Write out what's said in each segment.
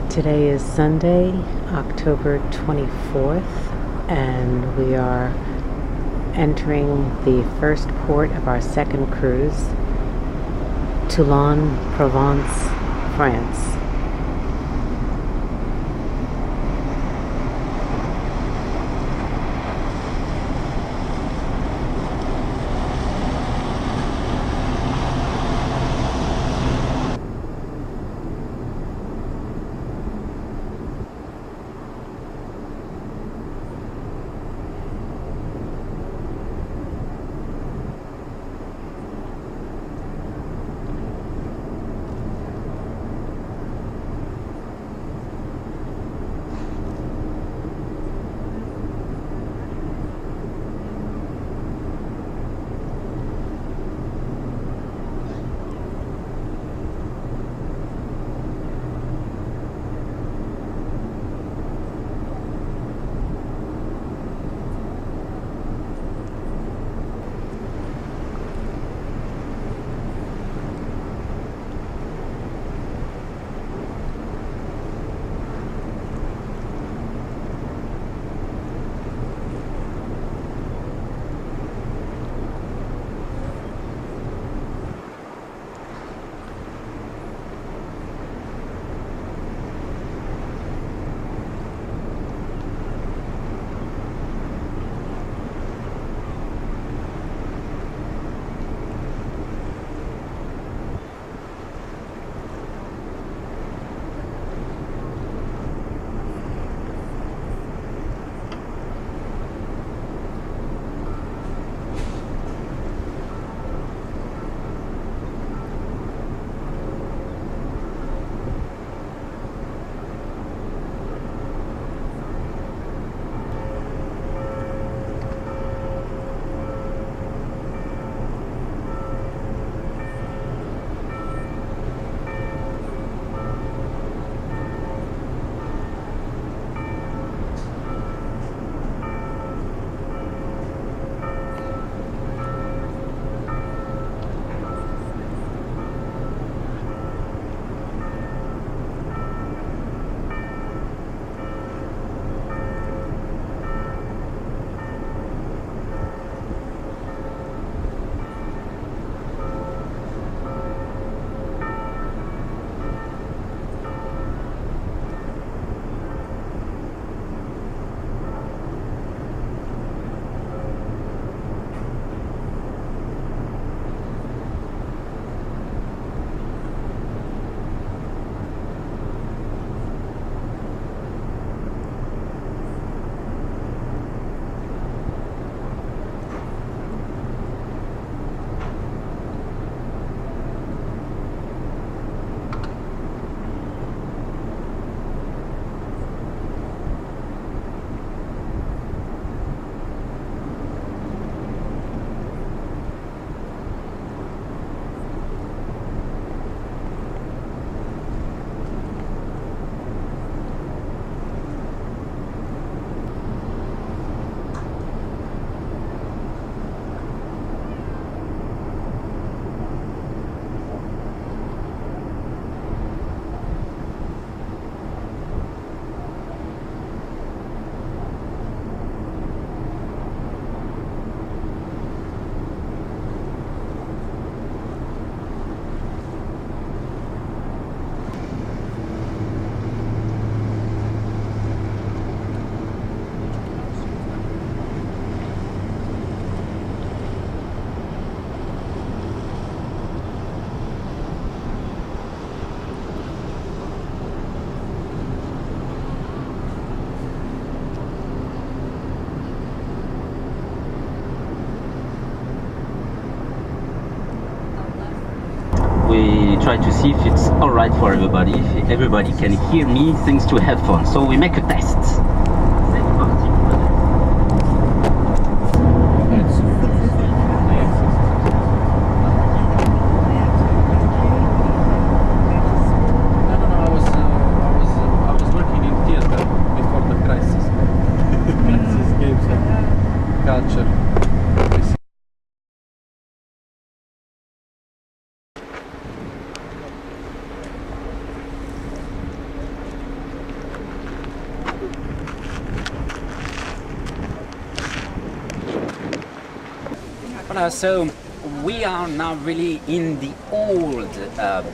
Today is Sunday, October 24th, and we are entering the first port of our second cruise, Toulon, Provence, France. We try to see if it's alright for everybody, if everybody can hear me thanks to headphones. So we make a test. Voilà, so we are now really in the old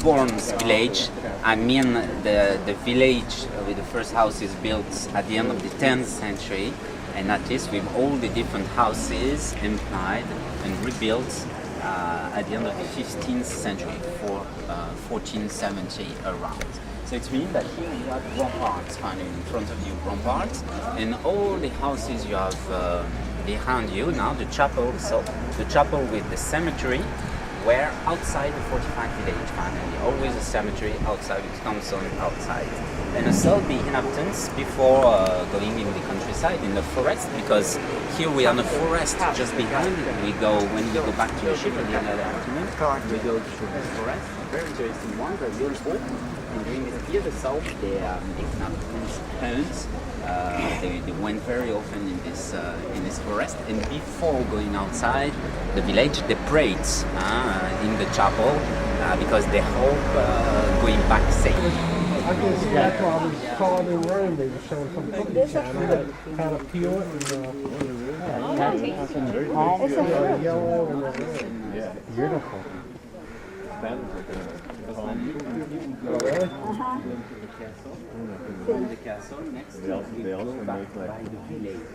Bournes village. I mean the village with the first houses built at the end of the 10th century, and at least with all the different houses implied and rebuilt at the end of the 15th century for 1470 around. So it means that here you have ramparts, finally in front of you ramparts, and all the houses you have behind you now, the chapel, so the chapel with the cemetery, where outside the fortified village, finally, always a cemetery outside with tombstone outside. And also the inhabitants before going in the countryside, in the forest, because here we are in the forest just behind it. When we go back to the ship at the end of the afternoon, we go through this forest, a very interesting one, very beautiful. And during this period of south, the inhabitants' homes, they went very often in this forest, and before going outside the village, they prayed in the chapel because they hope going back safe. I guess that's why I was calling in room. They were showing some cookie channel that kind of pure and yellow and red. Beautiful. The castle next to it, back by the village.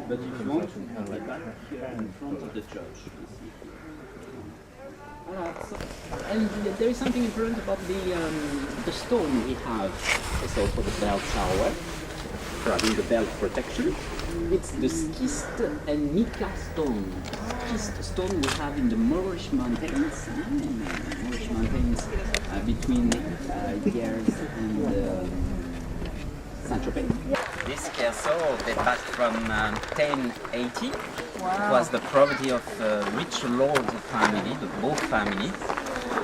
But if you want to be back here in front of the church. And there is something important about the stone we have. It's also the bell tower, having the bell protection. It's the schist and mica stone. Schist stone we have in the Moorish mountains, between Gers and Saint-Tropez. This castle dates back from 1080. Wow. It was the property of a rich lord family, the Bournes family.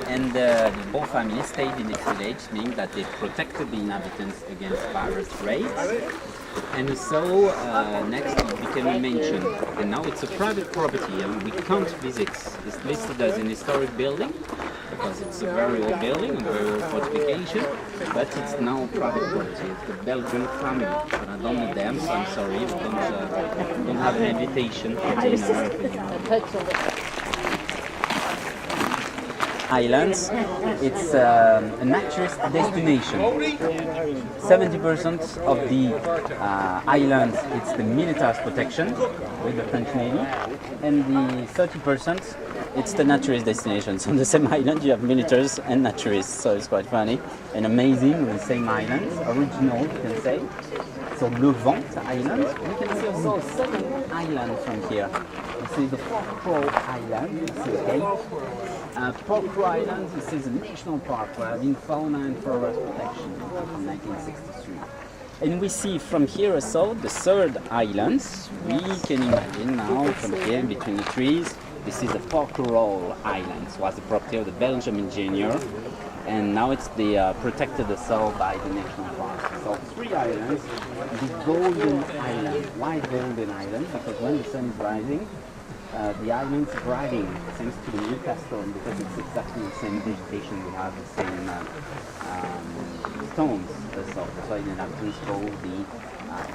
And the Bournes family stayed in this village, meaning that they protected the inhabitants against pirate raids. And so next it became a mansion, and now it's a private property, and we can't visit. It's listed as an historic building because it's a very old building, a very old fortification, but it's now a private property. It's the Belgian family, but I don't know them, so I'm sorry, we don't have an invitation to dinner. Islands, it's a naturist destination. 70% of the island, it's the military protection with the French Navy, and the 30%, it's the naturist destination. So on the same island you have militaries and naturalists, so it's quite funny and amazing on the same island, original you can say. So Le Vent Island, you can see also a second island from here. You see the Port Crow Island, you see the cape. Port Crow Island, this is a national park where having fauna and flora protection from 1963. And we see from here also the third island. We can imagine now from here between the trees, this is the Port Crow Island. It was the property of the Belgian engineer, and now it's the protected also by the national park. So three islands. The Golden Island. Why Golden Island? Because when the sun is rising, the island is brightening thanks to the Newcastle, because it's exactly the same vegetation, we have the same stones. So that's why the inhabitants call the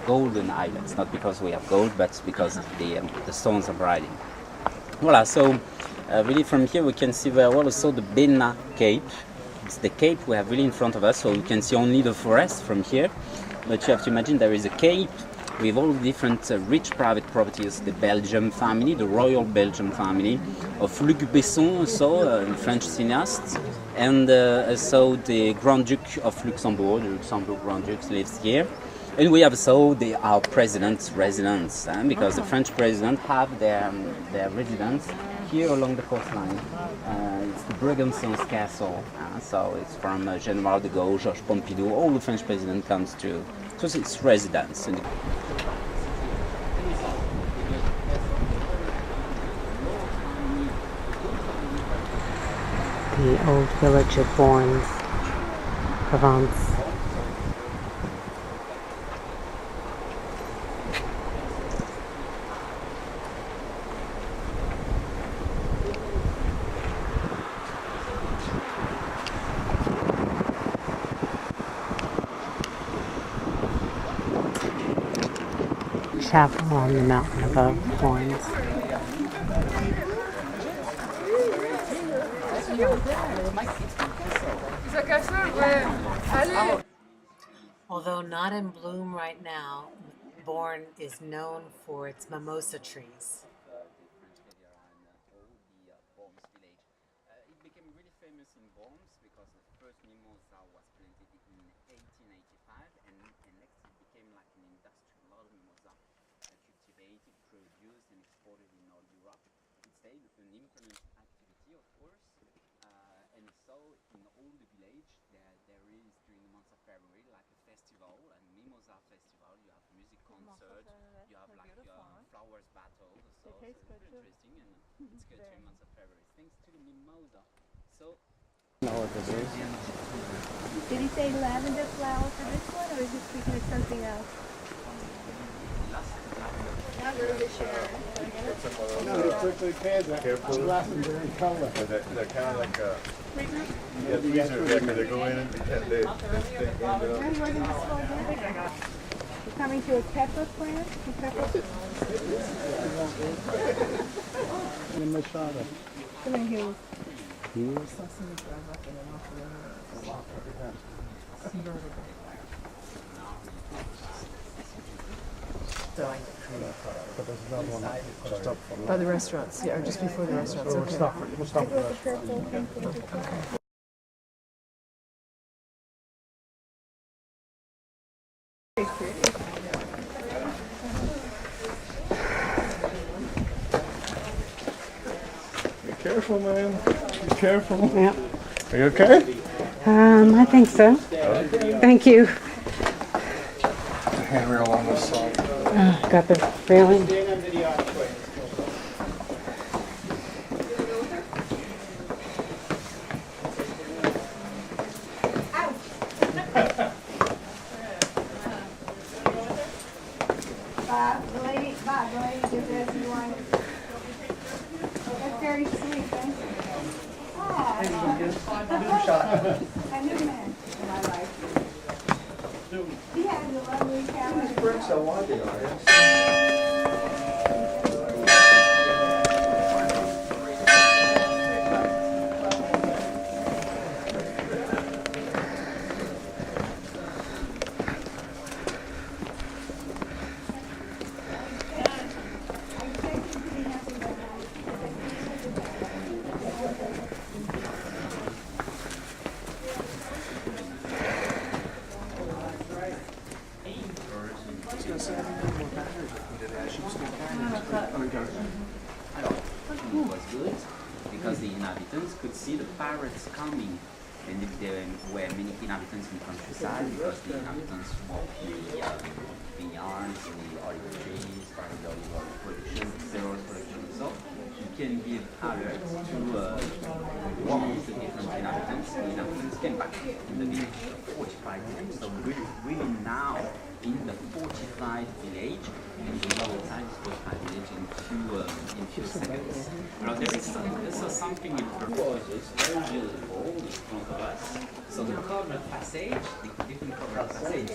Golden Islands, not because we have gold, but because the stones are brightening. Voila, so really from here we can see very well also the Benna Cape. It's the cape we have really in front of us, so we can see only the forest from here. But you have to imagine there is a cape with all the different rich private properties, the Belgian family, the royal Belgian family, of Luc Besson, also French cineast, and also the Grand Duke of Luxembourg, the Luxembourg Grand Duke lives here. And we have also our president's residence, because the French president have their residence here along the coastline. It's the Bregant's Castle, so it's from General de Gaulle, Georges Pompidou, all the French president comes to its residence. The old village of Bournes, Provence. Chapel on the mountain above Bournes. Ça casserole, ouais. Allez. Although not in bloom right now, Bourne is known for its mimosa trees. It became really famous in Bournes because the first mimosa was planted in 1885, and next it became like an industry. A lot of mimosa cultivated, produced, and exported in all Europe. It stayed an important activity, of course, and so in all the village there is during the month of February like a festival, a mimosa festival. You have music concert, you have like flowers battle. So it's very interesting, and it's good during the month of February. Thanks to the mimosa. So. Did he say lavender flower for this one, or is he speaking of something else? Not really sure. No, they quickly can. Careful. Lavender in color. They're kind of like yeah, freezer. They go in and they end up. You're coming to a pepper plant? In the Machado. Come in here. But there's another one just up from By the restaurants, yeah, or just before the restaurants. So Okay. we'll stop for the restaurant. Be careful, man. Be careful. Yeah. Are you okay? I think so. Thank you. Handrail on this side. Got the railing. The lady did this. You want it? That's very sweet. Thank you. Ah, a new man in my life. He has a lovely camera. It was good because the inhabitants could see the pirates coming, and if there were many inhabitants in the countryside, because the inhabitants worked in the vineyards, in the olive trees, started the olive oil production, cereal production. So you can give alert to warn the different inhabitants. The inhabitants came back in the village 45 times. So really now in the fortified village, and we go inside this fortified village in few seconds. Now there is something in purposes very beautiful in front of us. So the covered passage, the different covered passage.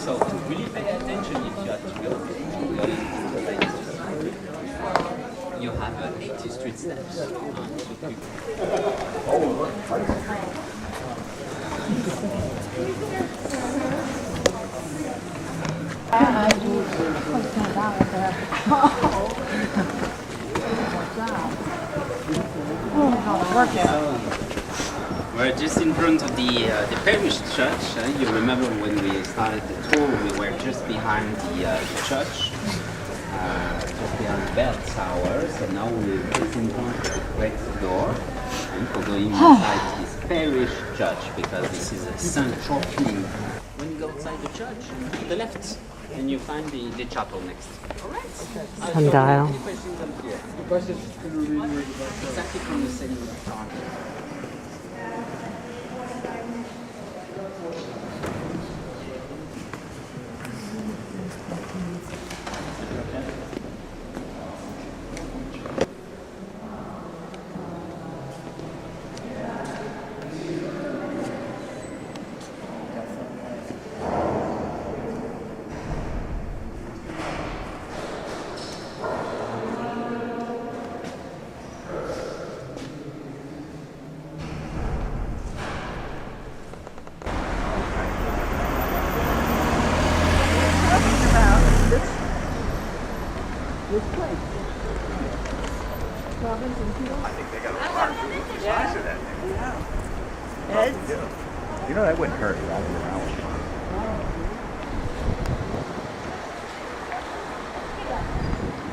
So really pay attention if you have to go. You have 80 street steps. We're just in front of the parish church. You remember when we started the tour, we were just behind the church, just behind the bell tower. So now we're just in front of the great door, and we're going inside this parish church because this is a central thing. When you go outside the church, to the left, and you find the chapel next. Alright. Sundial. Any questions up here? Exactly from the same chart. this place. I think they got a lot of size of that thing. Yeah. Ed? You know, that wouldn't hurt. Riding around with